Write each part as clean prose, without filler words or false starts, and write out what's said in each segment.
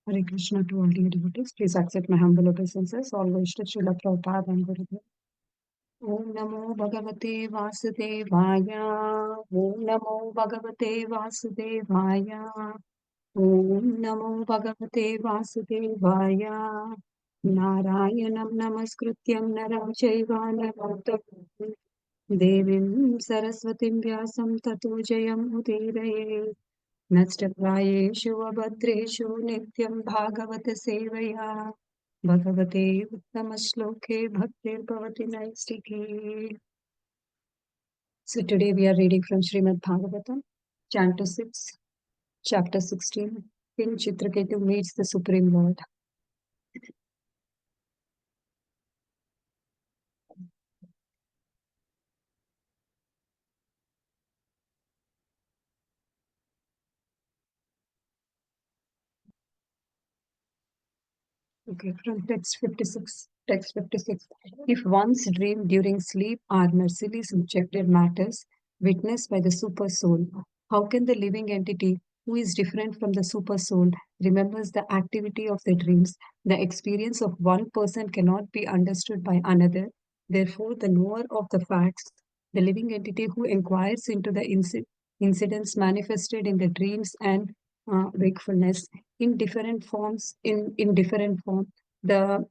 Hare Krishna to all dear devotees. Please accept my humble obeisances. Always to Srila Prabhupada and Gurudev. Om Namo Bhagavate Vasudevaya. Om Namo Bhagavate Vasudevaya. Om Namo Bhagavate Vasudevaya. Narayanam Namaskrutyam Naram Chaiva Narottam Devim Saraswatim Vyasam Tato Jayam Udiraye. नष्टप्रायेषु अभद्रेषु नित्यं भागवत सेवया भगवते उत्तमश्लोके भक्तिर्भवति नैष्टिकी. So today we are reading from Srimad Bhagavatam, Canto 6, Chapter 16. King Chitraketu meets the Supreme Lord. Okay, from text 56. Text 56. If one's dream during sleep are mercilessly subjective matters witnessed by the super soul, how can the living entity who is different from the super soul remembers the activity of the dreams? The experience of one person cannot be understood by another. Therefore, the knower of the facts, the living entity who inquires into the incidents manifested in the dreams and wakefulness in different forms, in different form, the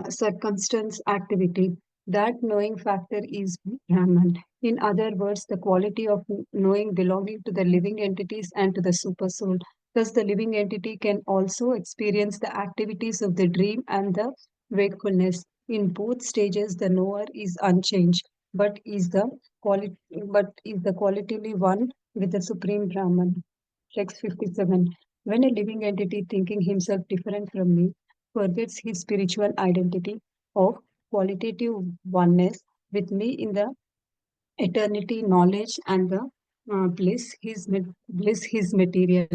circumstance activity, that knowing factor is Brahman. In other words, the quality of knowing belonging to the living entities and to the super soul. Thus, the living entity can also experience the activities of the dream and the wakefulness. In both stages, the knower is unchanged, but is the qualitatively one with the supreme Brahman. Text 57. When a living entity thinking himself different from me forgets his spiritual identity of qualitative oneness with me in the eternity, knowledge, and the bliss, his material,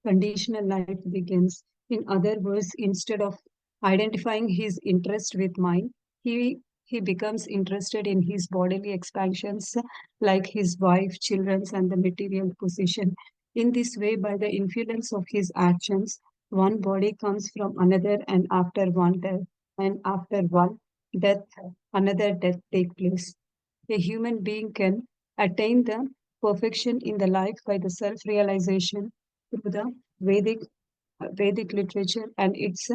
conditional life begins. In other words, instead of identifying his interest with mine, he becomes interested in his bodily expansions like his wife, children, and the material position. In this way, by the influence of his actions, one body comes from another, and after one death, another death take place. A human being can attain the perfection in the life by the self-realization through the Vedic literature and its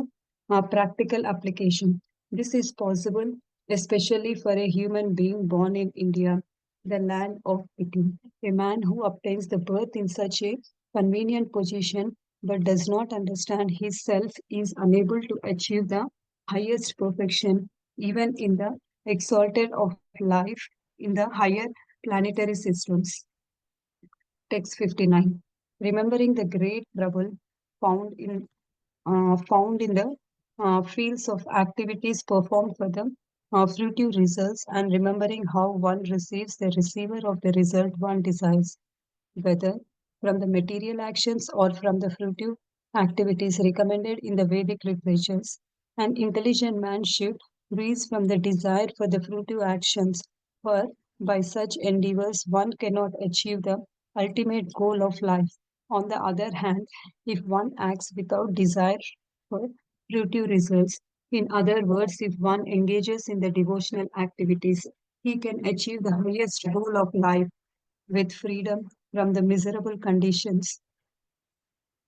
practical application. This is possible especially for a human being born in India, the land of pity. A man who obtains the birth in such a convenient position but does not understand his self is unable to achieve the highest perfection even in the exalted of life in the higher planetary systems. Text 59. Remembering the great trouble found in the fields of activities performed for the fruitive results, and remembering how one receives the receiver of the result one desires, whether from the material actions or from the fruitive activities recommended in the Vedic literatures. An intelligent man should rise from the desire for the fruitive actions, for by such endeavors one cannot achieve the ultimate goal of life. On the other hand, if one acts without desire for fruitive results, in other words, if one engages in the devotional activities, he can achieve the highest goal of life with freedom from the miserable conditions.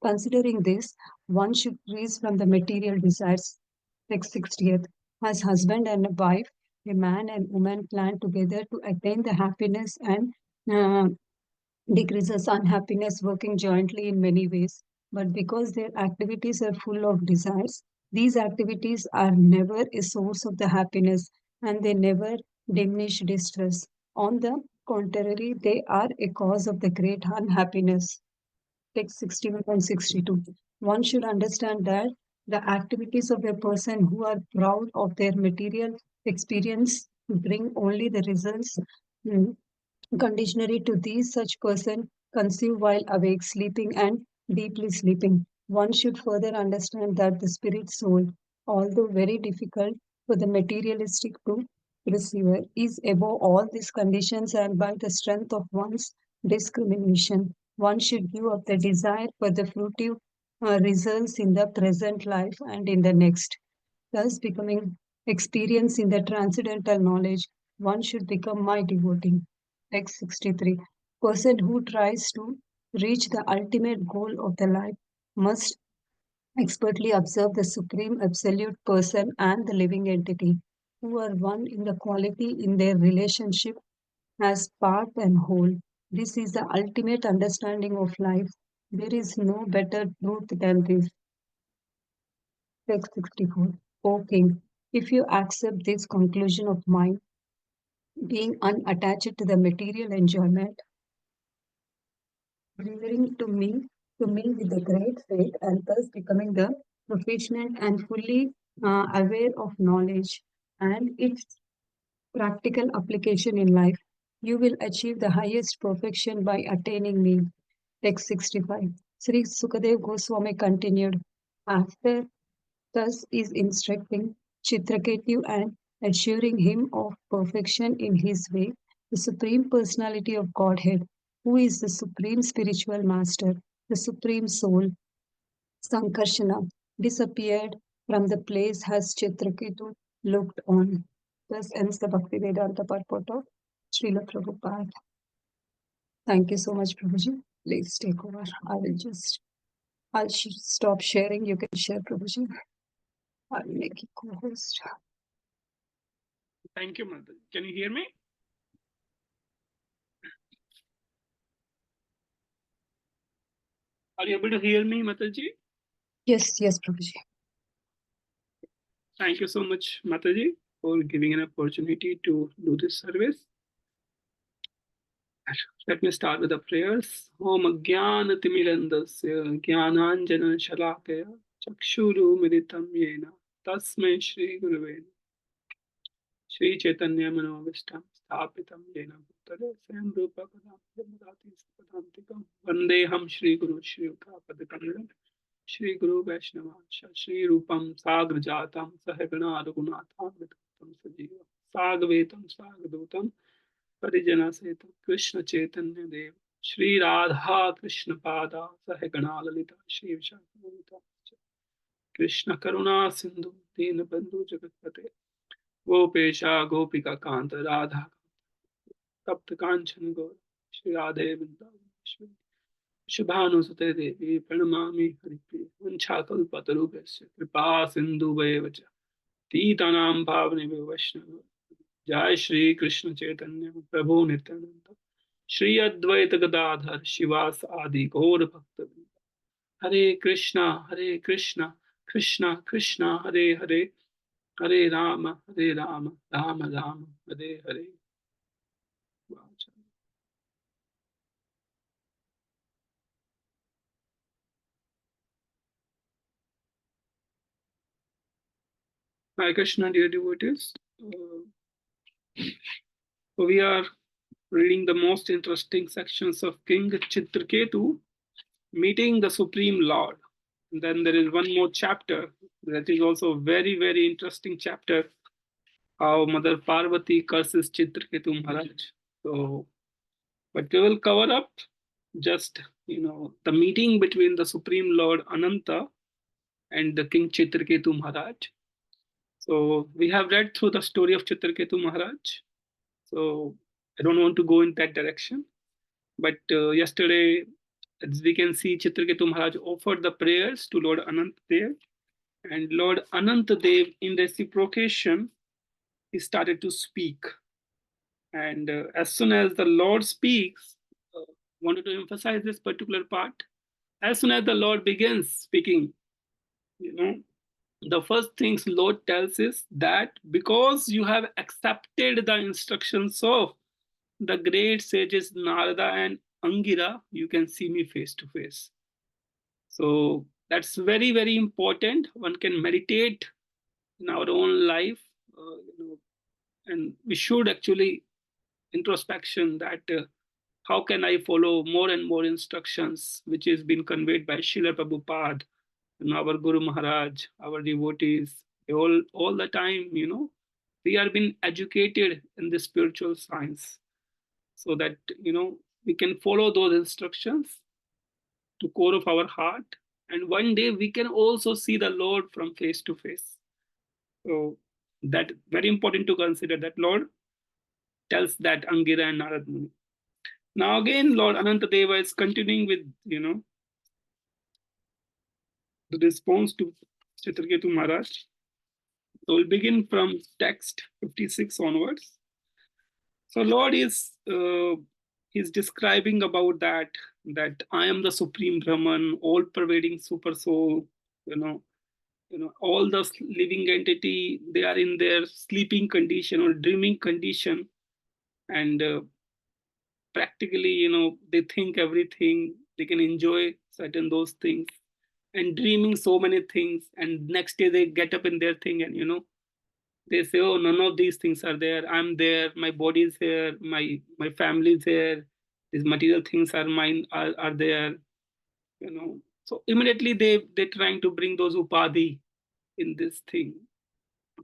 Considering this, one should freeze from the material desires. Text 60th. As husband and a wife, a man and woman plan together to attain the happiness and uh, decreases unhappiness working jointly in many ways. But because their activities are full of desires, these activities are never a source of the happiness and they never diminish distress. On the contrary, they are a cause of the great unhappiness. Text 61 and 62. One should understand that the activities of a person who are proud of their material experience bring only the results mm, conditionally to these such person conceive while awake, sleeping, and deeply sleeping. One should further understand that the spirit soul, although very difficult for the materialistic to receive, is above all these conditions and by the strength of one's discrimination. one should give up the desire for the fruitive results in the present life and in the next, thus becoming experience in the transcendental knowledge. One should become my devotee. Text 63. Person who tries to reach the ultimate goal of the life must expertly observe the supreme absolute person and the living entity, who are one in the quality in their relationship as part and whole. This is the ultimate understanding of life. There is no better truth than this. Text 64. O King, if you accept this conclusion of mine, being unattached to the material enjoyment, referring to me with the great faith, and thus becoming the proficient and fully aware of knowledge and its practical application in life, you will achieve the highest perfection by attaining me. Text 65. Sri Sukadev Goswami continued, after thus is instructing Chitraketu and assuring him of perfection in his way, the Supreme Personality of Godhead, who is the Supreme Spiritual Master, the Supreme Soul, Sankarsana, disappeared from the place as Chitraketu looked on. Thus ends the Bhaktivedanta purport of Srila Prabhupada. Thank you so much, Prabhuji. Please take over. I'll stop sharing. You can share, Prabhuji. I'll make you co-host. Thank you, Mother. Can you hear me? Are you able to hear me, Mataji? Yes, Prabhuji. Thank you so much, Mataji, for giving an opportunity to do this service. Let me start with the prayers. Om Jnana Timirandasya Jnananjana Shalakaya Chakshuru Militam Yena Tasmai Shri Gurave Shri Chaitanya Manovistam Sthapitam Yena Bhutale Swayam Rupa Kadam Jamadati Sapadantikam Vandeham Shri Guru Shri Uttapadakam Shri Guru Vaishnava Shri Rupam Sagra Jatam Sahagana Raghunatham Vitam Sajiva Sagvetam Sagadutam Parijana Setam Krishna Chaitanya Dev Shri Radha Krishna Pada Sahagana Lalita Shri Vishakhavita Krishna Karuna Sindhu Dina Bandhu Jagatpate Gopesha Gopika Kanta Radha Tapta Kanchan Gaur Shri Radhe Vrindavan Shubhanusute Devi Pranamami Haripriya Vanchakalpatarubhasya Kripa Sindhu Vaja Titanam Bhavane Vaishnava Jai Shri Krishna Chaitanya Prabhu Nityananda Shri Advaita Gadadhar Shivas Adi Gaur Bhakta Hare Krishna Krishna Krishna Hare Hare Hare Rama Rama Rama Hare Hare. Hare Krishna, dear devotees. We are reading the most interesting sections of King Chitraketu, meeting the Supreme Lord. And then there is one more chapter that is also a very, very interesting chapter, how Mother Parvati curses Chitraketu Maharaj. So, but we will cover up just, the meeting between the Supreme Lord Ananta and the King Chitraketu Maharaj. So we have read through the story of Chitraketu Maharaj. So I don't want to go in that direction. But yesterday, as we can see, Chitraketu Maharaj offered the prayers to Lord Anantadev. And Lord Anantadev, in reciprocation, he started to speak. And as soon as the Lord speaks, wanted to emphasize this particular part. As soon as the Lord begins speaking, the first things Lord tells is that because you have accepted the instructions of the great sages Narada and Angira, you can see me face to face. So that's very, very important. One can meditate in our own life, and we should actually introspection that how can I follow more and more instructions which is being conveyed by Srila Prabhupada and our Guru Maharaj, our devotees, all the time, we are being educated in the spiritual science so that, we can follow those instructions to core of our heart, and one day we can also see the Lord from face to face. So that very important to consider, that Lord tells that Angira and Narad Muni. Now again, Lord Anantadeva is continuing with, the response to Chitraketu Maharaj. So we'll begin from text 56 onwards. So Lord is he's describing about that I am the supreme Brahman, all pervading super soul, you know, all the living entity, they are in their sleeping condition or dreaming condition, and practically, they think everything, they can enjoy certain those things and dreaming so many things, and next day they get up in their thing, and they say, oh, none of these things are there, I'm there, my body is here, my family is here, these material things are mine, are there, so immediately they're trying to bring those upadhi in this thing.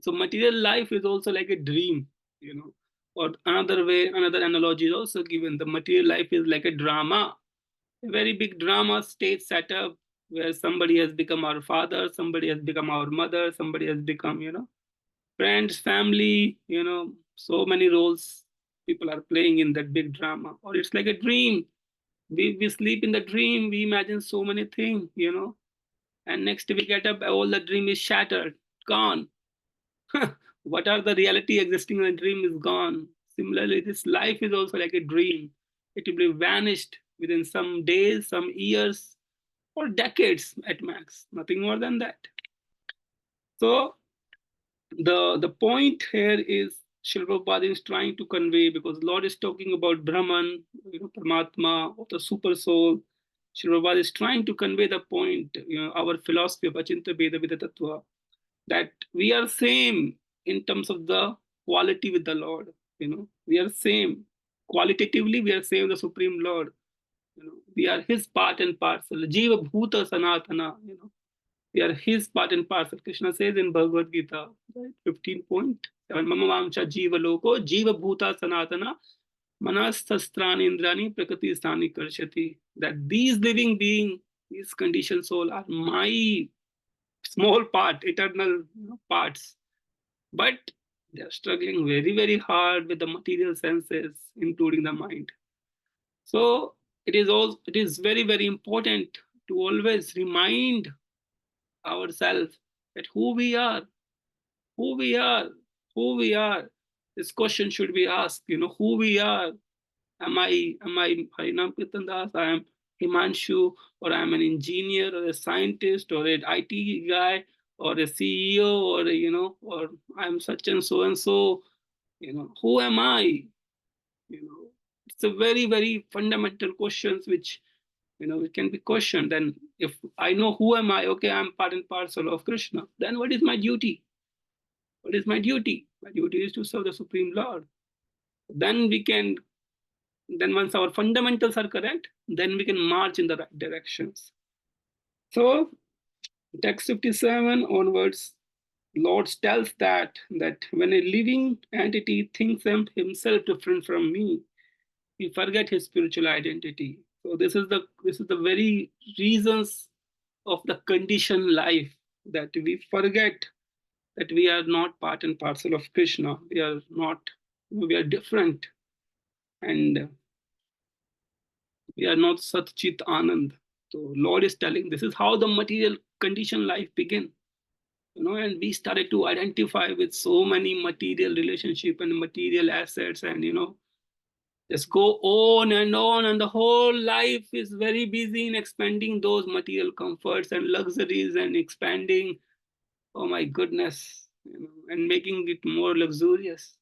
So material life is also like a dream, or another way, another analogy is also given, the material life is like a drama, a very big drama stage setup, where somebody has become our father, somebody has become our mother, somebody has become, friends, family, so many roles people are playing in that big drama. Or it's like a dream. We sleep in the dream, we imagine so many things, and next we get up, all the dream is shattered, gone. What are the reality existing in a dream is gone. Similarly, this life is also like a dream. It will be vanished within some days, some years, or decades at max, nothing more than that. So the point here is Srila Prabhupada is trying to convey, because Lord is talking about Brahman, Paramatma, or the super soul. Srila Prabhupada is trying to convey the point, our philosophy of Achinta Veda Vida Tattva, that we are same in terms of the quality with the Lord. We are same. Qualitatively, we are same, the Supreme Lord. We are His part and parcel. Jiva Bhuta Sanatana. We are His part and parcel. Krishna says in Bhagavad Gita, right, 15.7, Mama Vamcha Jiva Loko, Jiva Bhuta Sanatana, Manas Sastrani Indrani, Prakriti Sthani Karshati. That these living beings, these conditioned soul, are my small part, eternal parts. But they are struggling very, very hard with the material senses, including the mind. So it is very, very important to always remind ourselves that who we are, who we are, who we are. This question should be asked, who we are. Am I Harinam Kirtan Das? I am Himanshu, or I'm an engineer, or a scientist, or an IT guy, or a CEO, or or I'm such and so. Who am I? It's a very, very fundamental questions which it can be questioned. Then if I know who am I, okay, I'm part and parcel of Krishna, then what is my duty? What is my duty? My duty is to serve the Supreme Lord. Then we can, then once our fundamentals are correct, then we can march in the right directions. So text 57 onwards, Lord tells that when a living entity thinks himself different from me, he forget his spiritual identity. So this is the very reasons of the conditioned life, that we forget that we are not part and parcel of Krishna. We are not, we are different, and we are not Sat Chit Anand. So Lord is telling this is how the material conditioned life begin. And we started to identify with so many material relationship and material assets, and just go on, and the whole life is very busy in expanding those material comforts and luxuries and expanding, oh my goodness, and making it more luxurious.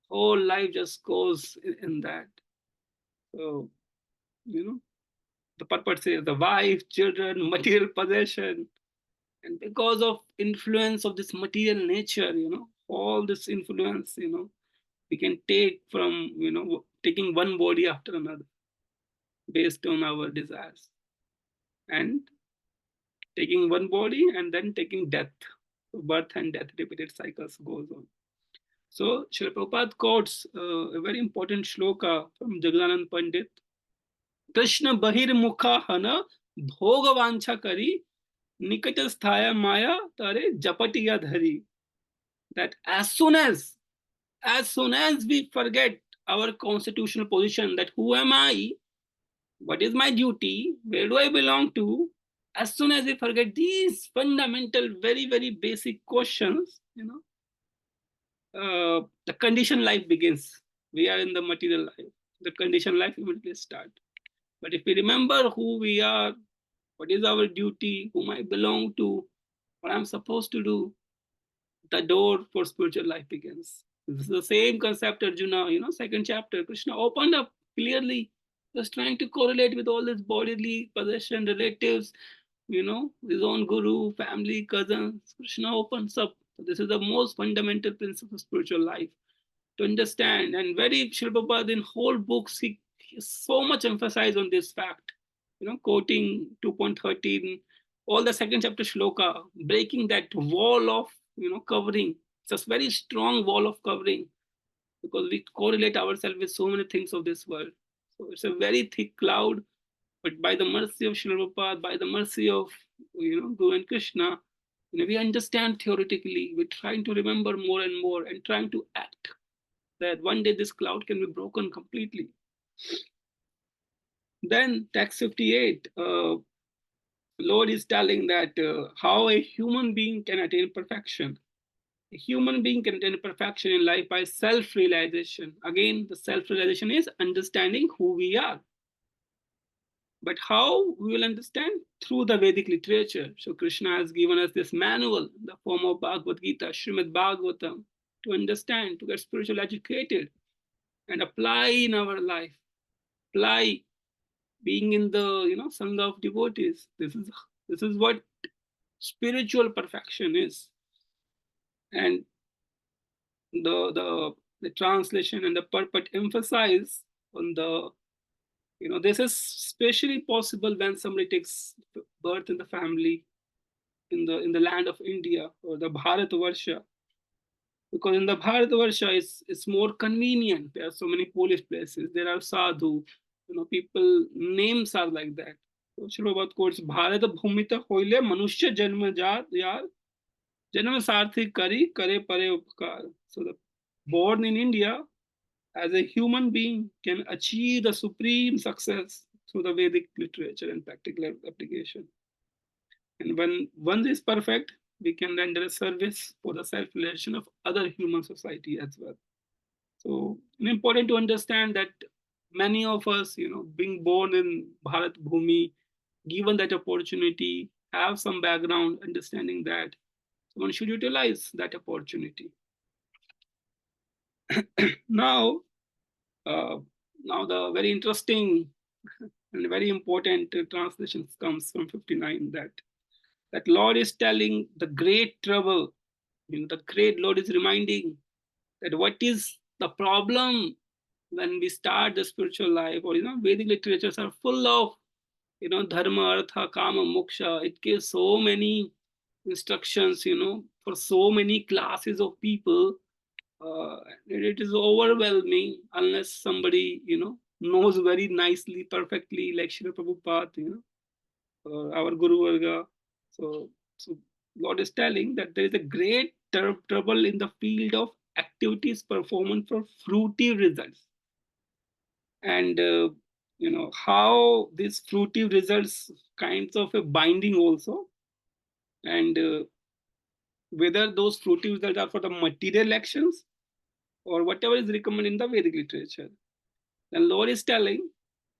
Whole life just goes in that. So, the purpose is the wife, children, material possession. And because of influence of this material nature, all this influence, we can take from, taking one body after another based on our desires, and taking one body and then taking death. So birth and death, repeated cycles goes on. So Srila Prabhupada quotes a very important shloka from Jagadanand Pandit. Krishna Bahir Mukha Hana भोग वांछा करी, निकट स्थाया maya tare japatiya dhari. That as soon as we forget our constitutional position, that who am I, what is my duty, where do I belong to, as soon as we forget these fundamental, very, very basic questions, the conditioned life begins. We are in the material life. The conditioned life immediately start. But if we remember who we are, what is our duty, whom I belong to, what I'm supposed to do, the door for spiritual life begins. This is the same concept Arjuna, second chapter, Krishna opened up clearly, just trying to correlate with all his bodily possession, relatives, his own guru, family, cousins. Krishna opens up. This is the most fundamental principle of spiritual life to understand. And very Srila Prabhupada in whole books, he so much emphasized on this fact, quoting 2.13, all the second chapter shloka, breaking that wall of, covering. It's a very strong wall of covering because we correlate ourselves with so many things of this world. So it's a very thick cloud, but by the mercy of Srila Prabhupada, by the mercy of, Guru and Krishna, we understand theoretically, we're trying to remember more and more and trying to act that one day this cloud can be broken completely. Then text 58, Lord is telling that how a human being can attain perfection. A human being can attain perfection in life by self-realization. Again, the self-realization is understanding who we are. But how we will understand? Through the Vedic literature. So Krishna has given us this manual in the form of Bhagavad Gita, Srimad Bhagavatam, to understand, to get spiritually educated and apply in our life. Apply being in the sangha of devotees. This is what spiritual perfection is. And the translation and the purport emphasize on the this is especially possible when somebody takes birth in the family in the land of India or the Bharatvarsha, because in the Bharatvarsha it's more convenient. There are so many Polish places. There are sadhu, people names are like that. So Srila quotes Bharat Bhumita Hoile Manushya Janma Jat Yar Janma Sarthi Kari Kare Pare Upkar. So the born in India as a human being can achieve the supreme success through the Vedic literature and practical application. And when one is perfect, we can render a service for the self-realization of other human society as well. So it's important to understand that many of us, being born in Bharat Bhumi, given that opportunity, have some background understanding that one should utilize that opportunity. Now, uh, now the very interesting and very important translation comes from 59, that Lord is telling the great trouble. The great Lord is reminding that what is the problem when we start the spiritual life, or Vedic literatures are full of dharma, artha, kama, moksha. It gives so many instructions, for so many classes of people. It is overwhelming unless somebody knows very nicely, perfectly, like Srila Prabhupada, our Guru Varga. So Lord is telling that there is a great trouble in the field of activities performance for fruitive results. And how these fruitive results kinds of a binding also, and whether those fruitive results are for the material actions or whatever is recommended in the Vedic literature. Then Lord is telling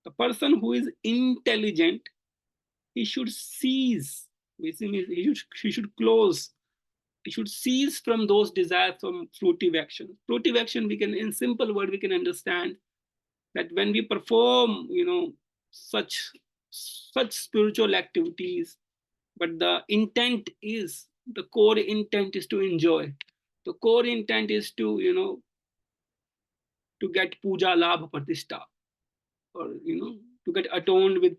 the person who is intelligent, he should cease, he should close, he should cease from those desires from fruitive action. Fruitive action, we can, in simple word, we can understand that when we perform, such spiritual activities, but the intent is, the core intent is to enjoy. The core intent is to, to get puja, labh, pratishtha, or to get atoned with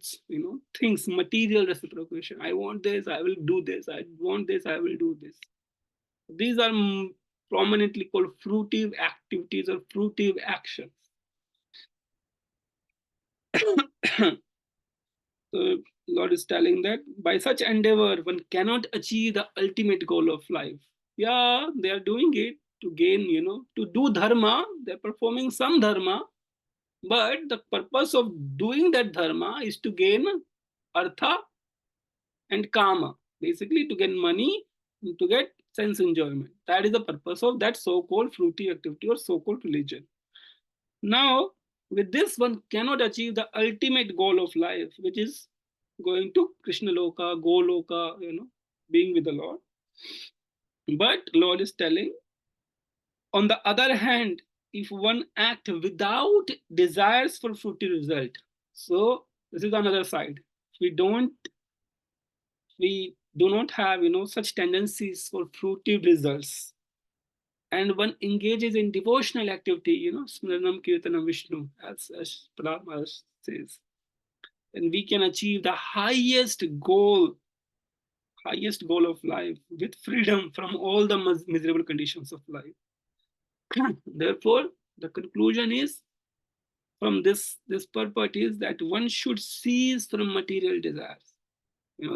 things, material reciprocation. I want this, I will do this. I want this, I will do this. These are prominently called fruitive activities or fruitive actions. So Lord is telling that by such endeavor, one cannot achieve the ultimate goal of life. Yeah, they are doing it to gain, to do dharma. They're performing some dharma, but the purpose of doing that dharma is to gain artha and kama, basically to get money and to get sense enjoyment. That is the purpose of that so-called fruity activity or so-called religion. Now, with this, one cannot achieve the ultimate goal of life, which is going to Krishna Loka, Goloka, being with the Lord. But Lord is telling, on the other hand, if one act without desires for fruity result, so this is another side. We don't, we do not have, such tendencies for fruity results, and one engages in devotional activity, Smaranam Kirtanam Vishnu, as Prabhupada says, and we can achieve the highest goal of life with freedom from all the miserable conditions of life. Therefore, the conclusion is from this purport is that one should cease from material desires.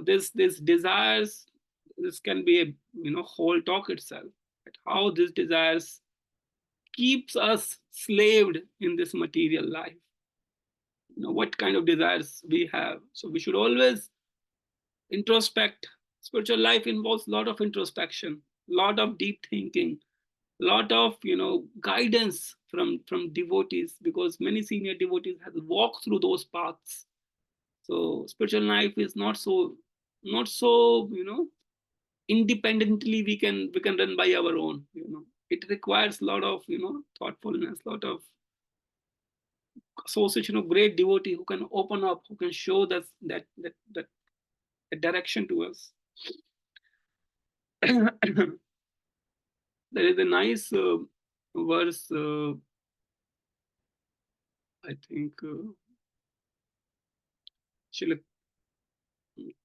This desires, this can be a whole talk itself. At how these desires keeps us slaved in this material life. What kind of desires we have. So we should always introspect. Spiritual life involves a lot of introspection, a lot of deep thinking, a lot of guidance from devotees, because many senior devotees have walked through those paths. So spiritual life is not so independently we can run by our own. It requires a lot of thoughtfulness, a lot of association of great devotee who can open up, who can show that direction to us. There is a nice verse, I think,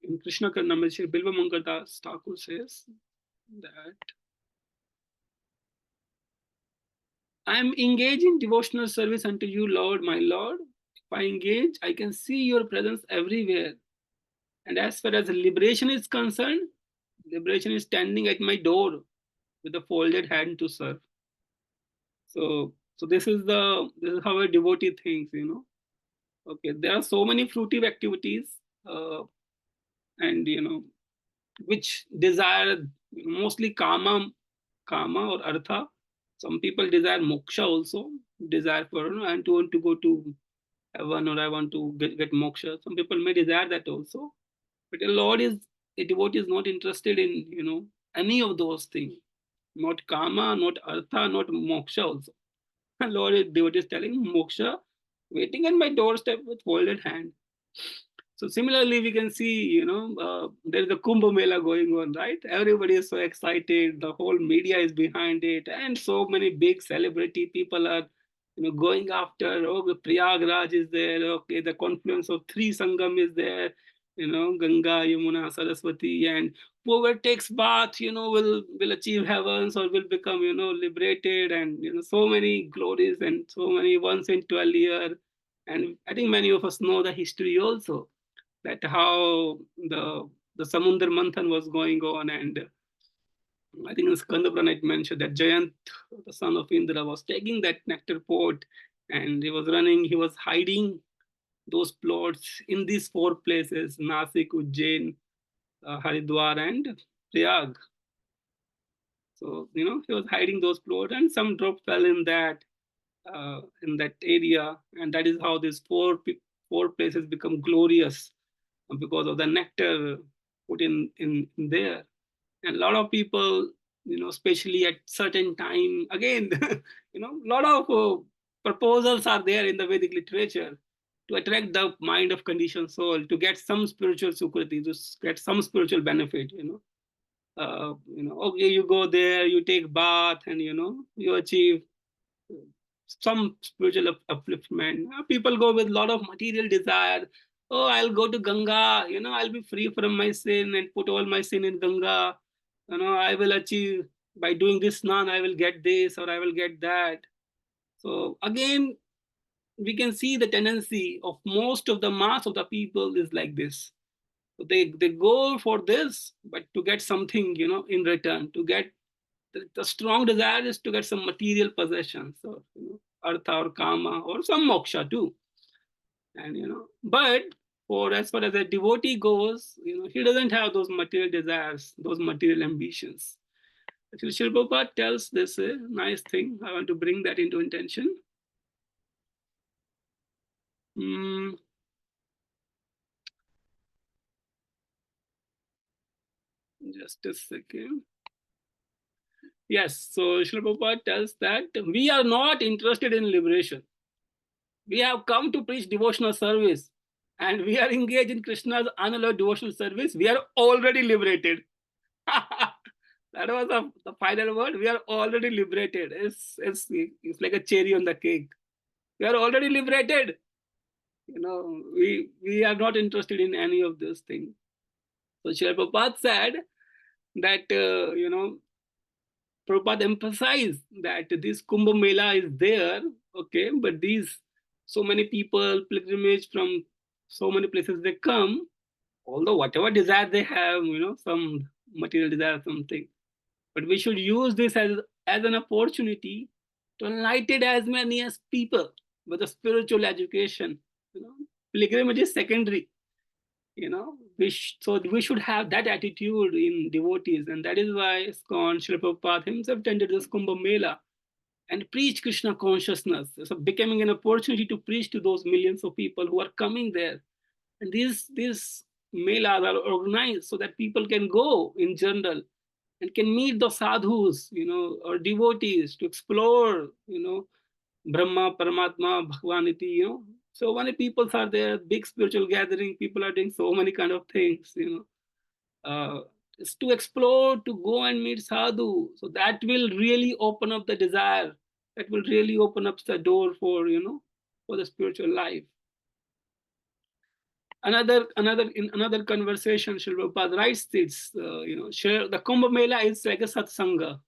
in Krishna Karnam, Shri Bilva Mangaldas Thakur says that I am engaged in devotional service unto you, Lord, my Lord. If I engage, I can see your presence everywhere. And as far as liberation is concerned, liberation is standing at my door with a folded hand to serve. So this is how a devotee thinks. Okay, there are so many fruitive activities, uh, and which desire mostly karma or artha. Some people desire moksha also, desire for I want to go to heaven, or I want to get moksha. Some people may desire that also, but a devotee is not interested in any of those things. Not karma, not artha, not moksha also. Devotee is telling moksha waiting at my doorstep with folded hand. So similarly, we can see, there is a Kumbh Mela going on, right? Everybody is so excited. The whole media is behind it, and so many big celebrity people are, going after. Oh, the Prayagraj is there. Okay, the confluence of three Sangam is there. Ganga, Yamuna, Saraswati, and whoever takes bath, will achieve heavens or will become, liberated, and so many glories and so many once in 12 year. And I think many of us know the history also, that how the Samundar Manthan was going on, and I think in Skandapurana it mentioned that Jayant, the son of Indra, was taking that nectar pot, and he was running, he was hiding those plots in these four places: Nasik, Ujjain, Haridwar, and Prayag. So he was hiding those plots, and some drop fell in that area, and that is how these four places become glorious because of the nectar put in there. And a lot of people, especially at certain time, again, a lot of proposals are there in the Vedic literature to attract the mind of conditioned soul, to get some spiritual sukriti, to get some spiritual benefit. Okay, you go there, you take bath, and you achieve some spiritual upliftment. People go with a lot of material desire. Oh, I'll go to Ganga, I'll be free from my sin and put all my sin in Ganga. I will achieve by doing this snan, I will get this or I will get that. So again, we can see the tendency of most of the mass of the people is like this. So they go for this, but to get something, in return, to get the strong desire is to get some material possessions, or artha or kama or some moksha too. And but for as far as a devotee goes, he doesn't have those material desires, those material ambitions. Actually, Srila Prabhupada tells this nice thing. I want to bring that into intention. Mm, just a second. Yes, so Srila Prabhupada tells that we are not interested in liberation. We have come to preach devotional service, and we are engaged in Krishna's unalloyed devotional service. We are already liberated. That was the final word. We are already liberated. It's like a cherry on the cake. We are already liberated. We are not interested in any of those things. So Srila Prabhupada said that Prabhupada emphasized that this Kumbh Mela is there, okay, but these so many people pilgrimage from so many places they come, although whatever desire they have, some material desire, something, but we should use this as an opportunity to enlighten as many as people with a spiritual education. Pilgrimage is secondary. So we should have that attitude in devotees, and that is why ISKCON Srila Prabhupada himself attended this Kumbh Mela and preach Krishna consciousness, so becoming an opportunity to preach to those millions of people who are coming there. And these melas are organized so that people can go in general and can meet the sadhus, or devotees, to explore, Brahma, Paramatma, Bhagwaniti, So many people are there, big spiritual gathering, people are doing so many kind of things, It's to explore, to go and meet sadhu. So that will really open up the desire. That will really open up the door for, for the spiritual life. In another conversation, Srila Prabhupada writes this, share the Kumbh Mela is like a satsanga.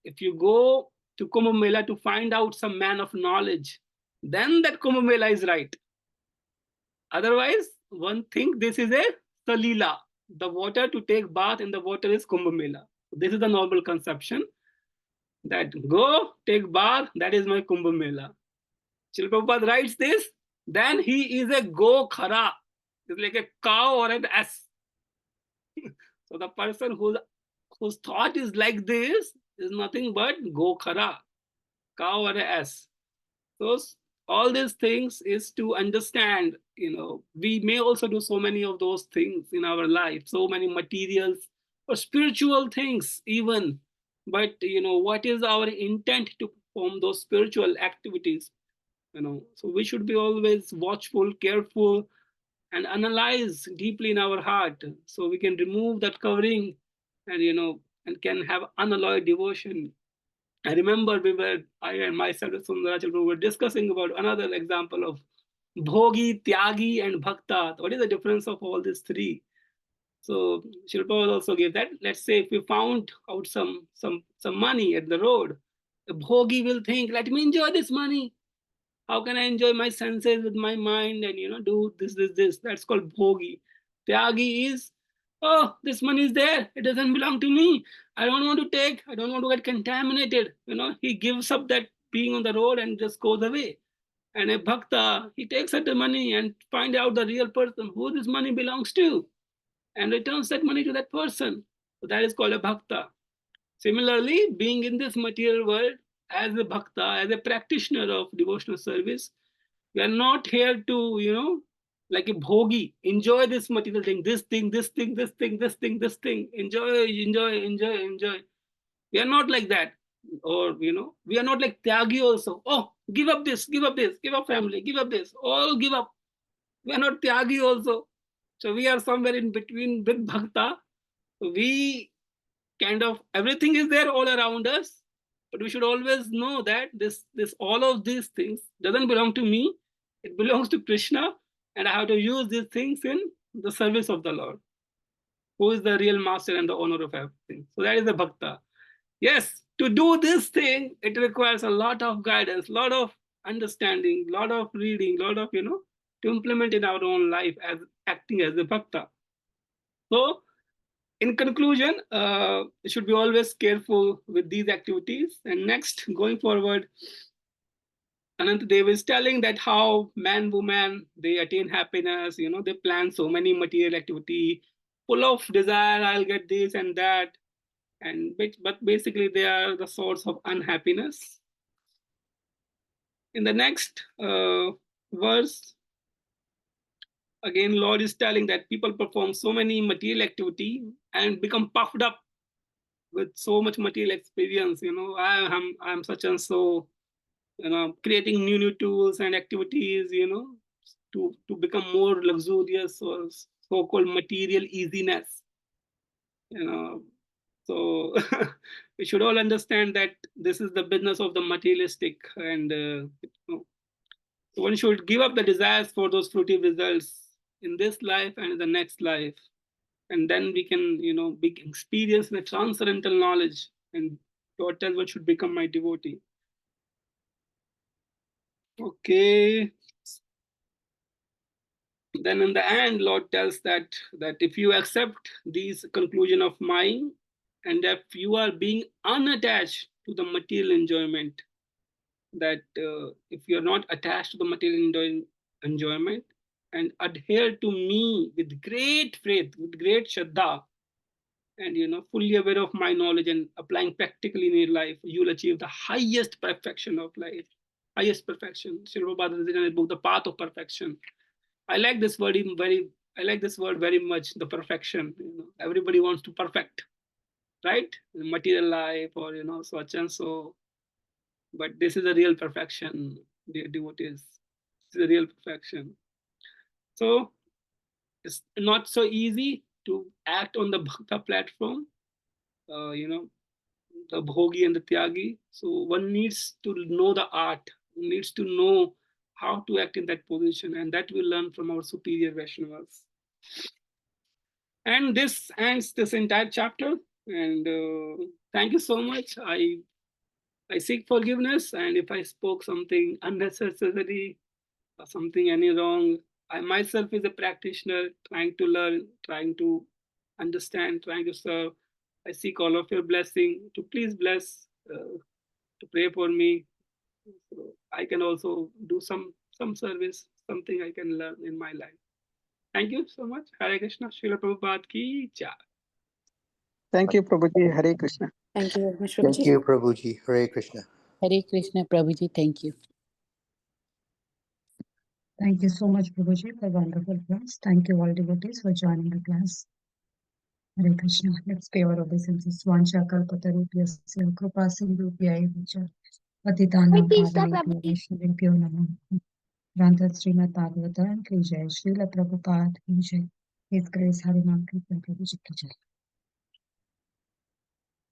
If you go to Kumbh Mela to find out some man of knowledge, then that Kumbh Mela is right. Otherwise, one think this is a salila. The water to take bath in the water is Kumbh Mela. This is the normal conception that go take bath, that is my Kumbh Mela. Srila Prabhupada writes this, then he is a go khara. It's like a cow or an ass. So the person whose thought is like this is nothing but go khara, cow or an ass. So all these things is to understand, we may also do so many of those things in our life, so many materials or spiritual things even. But what is our intent to perform those spiritual activities? So we should be always watchful, careful, and analyze deeply in our heart, so we can remove that covering, and and can have unalloyed devotion. I remember I and myself, Sundaracharya, were discussing about another example of bhogi, tyagi, and bhakta. What is the difference of all these three? So Shilpa also gave that. Let's say if we found out some money at the road, the bhogi will think, let me enjoy this money. How can I enjoy my senses with my mind and do this? That's called bhogi. Tyagi is, oh, this money is there. It doesn't belong to me. I don't want to take. I don't want to get contaminated. He gives up that being on the road and just goes away. And a bhakta, he takes out the money and find out the real person who this money belongs to, and returns that money to that person. So that is called a bhakta. Similarly, being in this material world as a bhakta, as a practitioner of devotional service, we are not here to, like a bhogi, enjoy this material thing, this thing, this thing, this thing, this thing, this thing, enjoy, enjoy, enjoy, enjoy. We are not like that. Or, we are not like Tyagi also. Oh, give up this, give up this, give up family, give up this, all give up. We are not Tyagi also. So we are somewhere in between with bhakta. We kind of, everything is there all around us, but we should always know that this all of these things doesn't belong to me. It belongs to Krishna, and I have to use these things in the service of the Lord, who is the real master and the owner of everything. So that is the bhakta. Yes, to do this thing, it requires a lot of guidance, lot of understanding, lot of reading, lot of, to implement in our own life as acting as a bhakta. So, in conclusion, you should be always careful with these activities. And next, going forward, Anantadev is telling that how man, woman, they attain happiness, they plan so many material activity, full of desire, I'll get this and that. But basically they are the source of unhappiness. In the next verse, again, Lord is telling that people perform so many material activity and become puffed up with so much material experience. I'm such and so, creating new tools and activities, to become more luxurious or so-called material easiness. You know, so we should all understand that this is the business of the materialistic, and one should give up the desires for those fruitive results in this life and in the next life, and then we can, big experience the transcendental knowledge. And Lord tells one should become my devotee. Okay. Then in the end, Lord tells that if you accept these conclusion of mine, and if you are being unattached to the material enjoyment, that if you're not attached to the material enjoyment and adhere to me with great faith, with great shraddha, and fully aware of my knowledge and applying practically in your life, you'll achieve the highest perfection of life. Highest perfection. Sri Prabhupada has written in his book, The Path of Perfection. I like this word I like this word very much, the perfection. Everybody wants to perfect, right? In material life or such and so. But this is a real perfection, dear devotees. This is a real perfection. So it's not so easy to act on the bhakta platform, the bhogi and the tyagi. So one needs to know the art, needs to know how to act in that position, and that we learn from our superior Vaishnavas. And this ends this entire chapter. And thank you so much. I seek forgiveness, and if I spoke something unnecessary or something any wrong, I myself is a practitioner trying to learn, trying to understand, trying to serve. I seek all of your blessing to please bless, to pray for me. So I can also do some service, something I can learn in my life. Thank you so much. Hare Krishna. Srila Prabhupada ki jai. Thank you, Prabhuji. Hare Krishna. Thank you very much, Thank Prabhuji. you, Prabhuji. Hare Krishna. Hare Krishna, Prabhuji. Thank you. Thank you so much, Prabhuji, for wonderful class. Thank you all devotees for joining the class. Hare Krishna. Let's pay our obeisances. Swancha kalpatarupyasya kripa sindhubhyaya vacha patitanam pavanebhyo vaishnavebhyo namo. Granted Srimad Bhagavatam ki jai. Srila Prabhupada ki jai. His grace Harinam Kirtan Prabhuji ki jai.